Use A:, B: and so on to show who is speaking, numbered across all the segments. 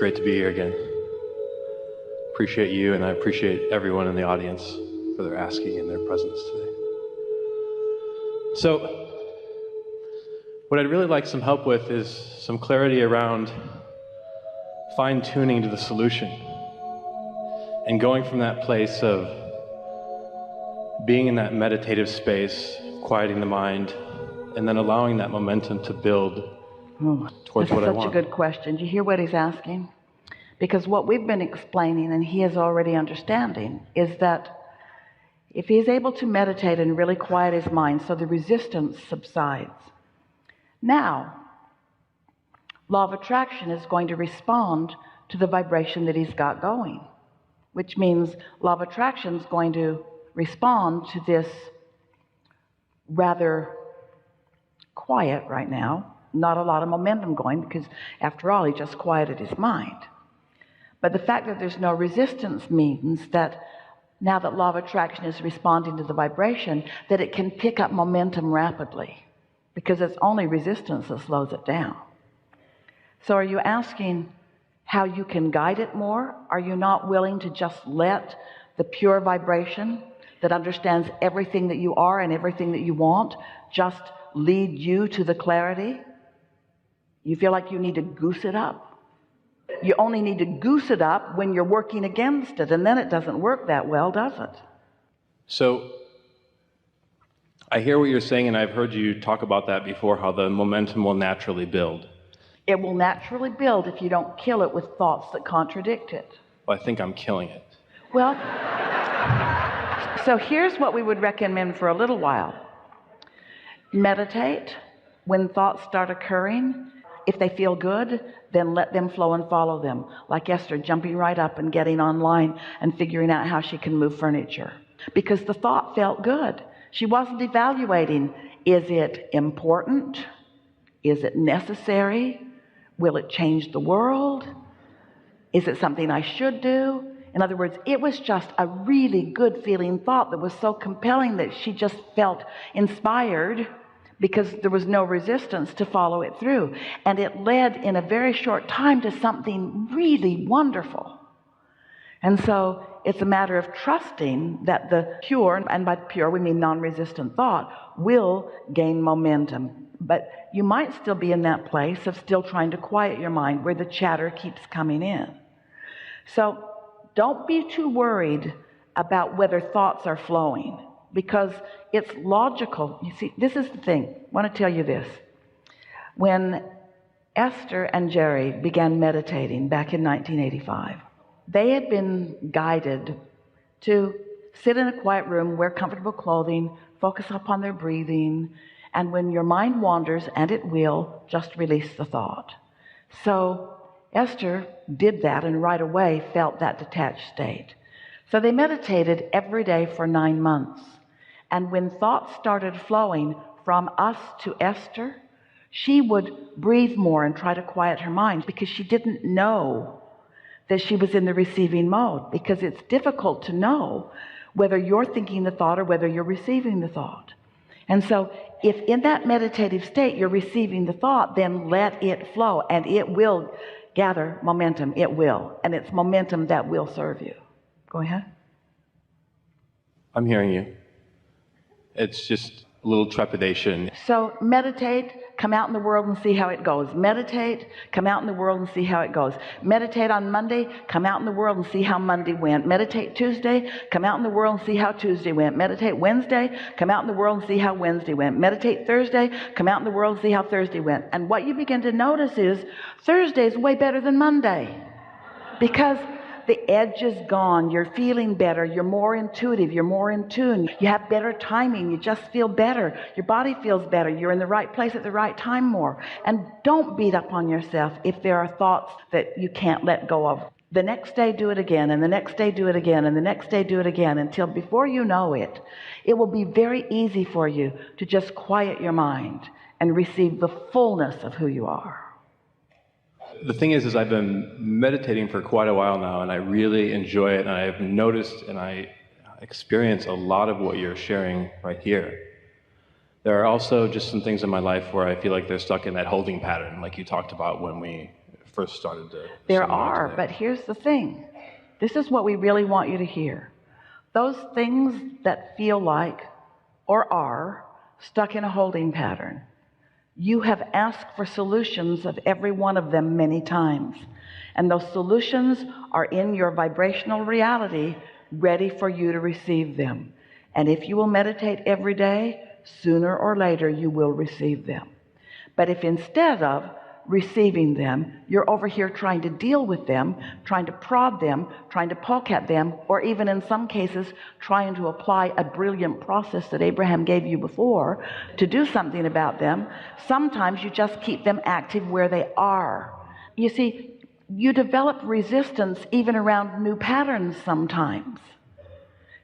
A: great to be here again. Appreciate you, and I appreciate everyone in the audience for their asking and their presence today. So, what I'd really like some help with is some clarity around fine-tuning to the solution and going from that place of being in that meditative space, quieting the mind, and then allowing that momentum to build towards what I want.
B: That's such a good question. Do you hear what he's asking? Because what we've been explaining, and he is already understanding, is that if he is able to meditate and really quiet his mind so the resistance subsides, now law of attraction is going to respond to the vibration that he's got going, which means law of attraction is going to respond to this rather quiet right now, not a lot of momentum going, because after all, he just quieted his mind. But the fact that there's no resistance means that now that law of attraction is responding to the vibration, that it can pick up momentum rapidly, because it's only resistance that slows it down. So are you asking how you can guide it more? Are you not willing to just let the pure vibration that understands everything that you are and everything that you want just lead you to the clarity? You feel like you need to goose it up. You only need to goose it up when you're working against it, and then it doesn't work that well, does it?
A: So I hear what you're saying, and I've heard you talk about that before, how the momentum will naturally build.
B: It will naturally build if you don't kill it with thoughts that contradict it.
A: Well, I think I'm killing it.
B: Well, so here's what we would recommend for a little while. Meditate. When thoughts start occurring, if they feel good, then let them flow and follow them. Like Esther, jumping right up and getting online and figuring out how she can move furniture. Because the thought felt good. She wasn't evaluating, is it important? Is it necessary? Will it change the world? Is it something I should do? In other words, it was just a really good feeling thought that was so compelling that she just felt inspired, because there was no resistance to follow it through. And it led in a very short time to something really wonderful. And so it's a matter of trusting that the pure, and by pure we mean non-resistant thought, will gain momentum. But you might still be in that place of still trying to quiet your mind where the chatter keeps coming in. So don't be too worried about whether thoughts are flowing, because it's logical. You see, this is the thing. I want to tell you this. When Esther and Jerry began meditating back in 1985, they had been guided to sit in a quiet room, wear comfortable clothing, focus upon their breathing, and when your mind wanders, and it will, just release the thought. So Esther did that and right away felt that detached state. So they meditated every day for 9 months. And when thoughts started flowing from us to Esther, she would breathe more and try to quiet her mind, because she didn't know that she was in the receiving mode, because it's difficult to know whether you're thinking the thought or whether you're receiving the thought. And so if in that meditative state you're receiving the thought, then let it flow, and it will gather momentum. It will. And it's momentum that will serve you. Go ahead.
A: I'm hearing you. It's just a little trepidation.
B: So meditate, come out in the world and see how it goes. Meditate, come out in the world and see how it goes. Meditate on Monday, come out in the world and see how Monday went. Meditate Tuesday, come out in the world and see how Tuesday went. Meditate Wednesday, come out in the world and see how Wednesday went. Meditate Thursday, come out in the world and see how Thursday went. And what you begin to notice is Thursday is way better than Monday, because the edge is gone. You're feeling better. You're more intuitive. You're more in tune. You have better timing. You just feel better. Your body feels better. You're in the right place at the right time more. And don't beat up on yourself if there are thoughts that you can't let go of. The next day, do it again, and the next day, do it again, and the next day, do it again, until before you know it, it will be very easy for you to just quiet your mind and receive the fullness of who you are.
A: The thing is I've been meditating for quite a while now, and I really enjoy it, and I've noticed and I experience a lot of what you're sharing right here. There are also just some things in my life where I feel like they're stuck in that holding pattern, like you talked about when we first started to
B: There
A: settle into
B: are,
A: that.
B: but here's the thing. This is what we really want you to hear. Those things that feel like or are stuck in a holding pattern, you have asked for solutions of every one of them many times. And those solutions are in your vibrational reality, ready for you to receive them. And if you will meditate every day, sooner or later you will receive them. But if instead of receiving them, you're over here trying to deal with them, trying to prod them, trying to poke at them, or even in some cases trying to apply a brilliant process that Abraham gave you before to do something about them, sometimes you just keep them active where they are. You see, you develop resistance even around new patterns sometimes.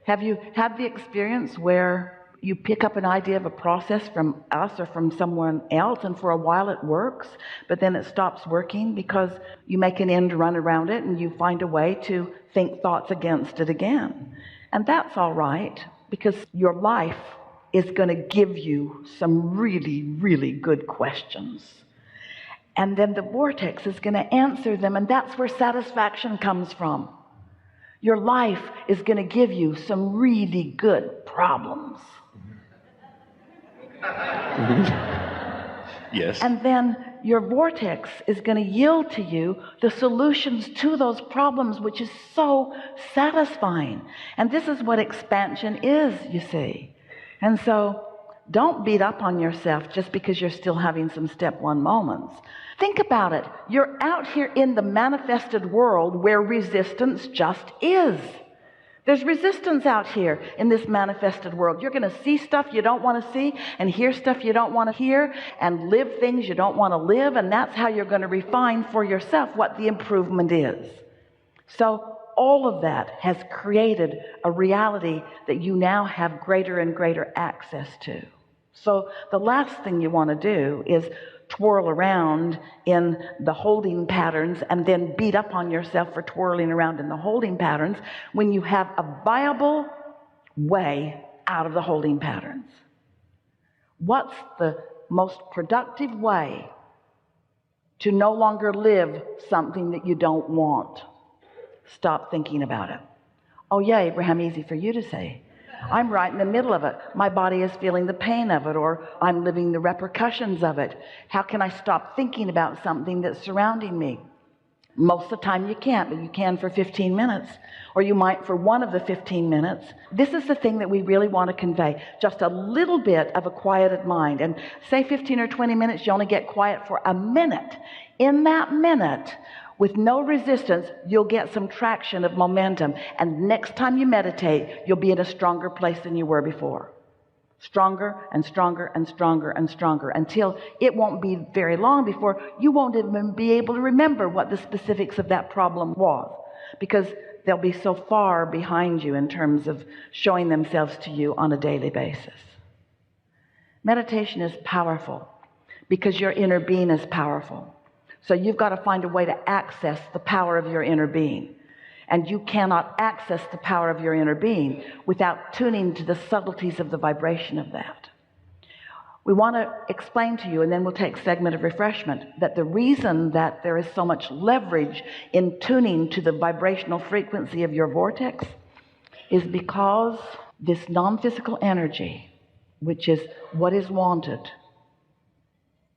B: Have you had the experience where you pick up an idea of a process from us or from someone else, and for a while it works, but then it stops working because you make an end run around it and you find a way to think thoughts against it again? And that's all right, because your life is going to give you some really, really good questions. And then the vortex is going to answer them, and that's where satisfaction comes from. Your life is going to give you some really good problems.
A: Yes.
B: And then your vortex is going to yield to you the solutions to those problems, which is so satisfying. And this is what expansion is, you see. And so don't beat up on yourself just because you're still having some step one moments. Think about it. You're out here in the manifested world where resistance just is. There's resistance out here in this manifested world. You're going to see stuff you don't want to see, and hear stuff you don't want to hear, and live things you don't want to live, and that's how you're going to refine for yourself what the improvement is. So all of that has created a reality that you now have greater and greater access to. So the last thing you want to do is twirl around in the holding patterns and then beat up on yourself for twirling around in the holding patterns when you have a viable way out of the holding patterns. What's the most productive way to no longer live something that you don't want? Stop thinking about it. Oh yeah, Abraham, easy for you to say. I'm right in the middle of it. My body is feeling the pain of it, or I'm living the repercussions of it. How can I stop thinking about something that's surrounding me? Most of the time you can't, but you can for 15 minutes, or you might for one of the 15 minutes. This is the thing that we really want to convey. Just a little bit of a quieted mind. And say 15 or 20 minutes, you only get quiet for a minute. In that minute, with no resistance, you'll get some traction of momentum. And next time you meditate, you'll be in a stronger place than you were before. Stronger and stronger and stronger and stronger, until it won't be very long before you won't even be able to remember what the specifics of that problem was, because they'll be so far behind you in terms of showing themselves to you on a daily basis. Meditation is powerful because your inner being is powerful. So you've got to find a way to access the power of your inner being. And you cannot access the power of your inner being without tuning to the subtleties of the vibration of that. We want to explain to you, and then we'll take a segment of refreshment, that the reason that there is so much leverage in tuning to the vibrational frequency of your vortex is because this non-physical energy, which is what is wanted,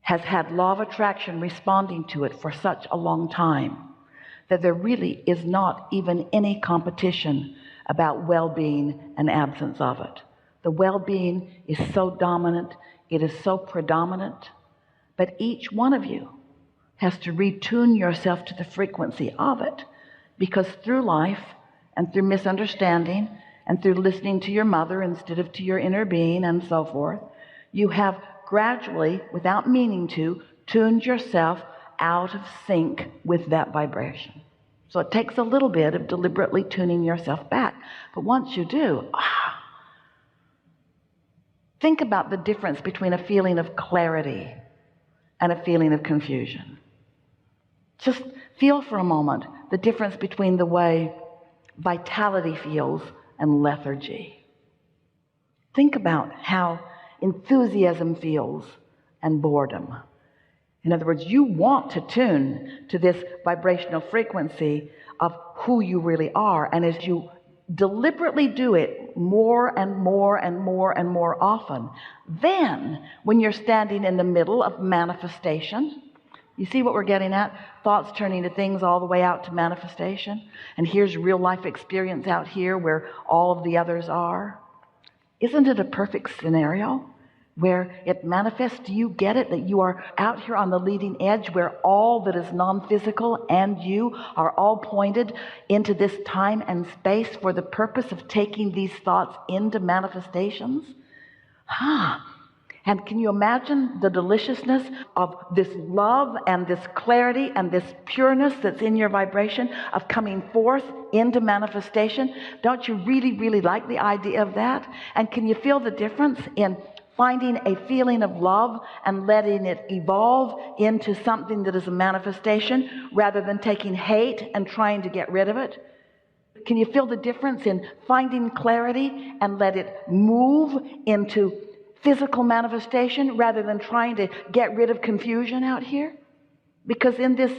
B: has had law of attraction responding to it for such a long time that there really is not even any competition about well-being and absence of it. The well-being is so dominant, it is so predominant, but each one of you has to retune yourself to the frequency of it, because through life and through misunderstanding and through listening to your mother instead of to your inner being and so forth, you have gradually, without meaning to, tuned yourself out of sync with that vibration. So it takes a little bit of deliberately tuning yourself back. But once you do, think about the difference between a feeling of clarity and a feeling of confusion. Just feel for a moment the difference between the way vitality feels and lethargy. Think about how enthusiasm feels and boredom. In other words, you want to tune to this vibrational frequency of who you really are. And as you deliberately do it more and more and more and more often, then when you're standing in the middle of manifestation, you see what we're getting at? Thoughts turning to things all the way out to manifestation. And here's real life experience out here where all of the others are. Isn't it a perfect scenario where it manifests? Do you get it? That you are out here on the leading edge where all that is non-physical and you are all pointed into this time and space for the purpose of taking these thoughts into manifestations? And can you imagine the deliciousness of this love and this clarity and this pureness that's in your vibration of coming forth into manifestation? Don't you really, really like the idea of that? And can you feel the difference in finding a feeling of love and letting it evolve into something that is a manifestation rather than taking hate and trying to get rid of it? Can you feel the difference in finding clarity and let it move into physical manifestation rather than trying to get rid of confusion out here? Because in this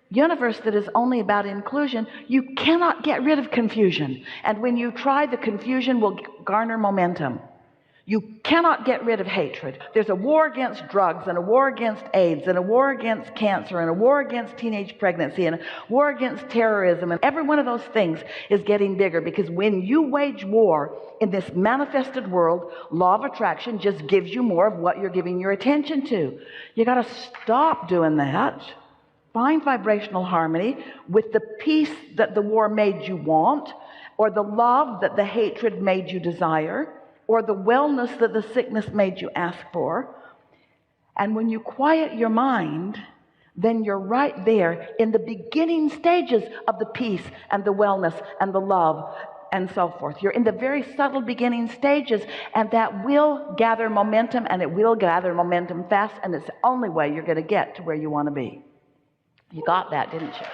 B: universe that is only about inclusion, you cannot get rid of confusion. And when you try, the confusion will garner momentum. You cannot get rid of hatred. There's a war against drugs and a war against AIDS and a war against cancer and a war against teenage pregnancy and a war against terrorism. And every one of those things is getting bigger, because when you wage war in this manifested world, law of attraction just gives you more of what you're giving your attention to. You got to stop doing that. Find vibrational harmony with the peace that the war made you want, or the love that the hatred made you desire, or the wellness that the sickness made you ask for. And when you quiet your mind, then you're right there in the beginning stages of the peace and the wellness and the love and so forth. You're in the very subtle beginning stages, and that will gather momentum, and it will gather momentum fast, and it's the only way you're going to get to where you want to be. You got that, didn't you?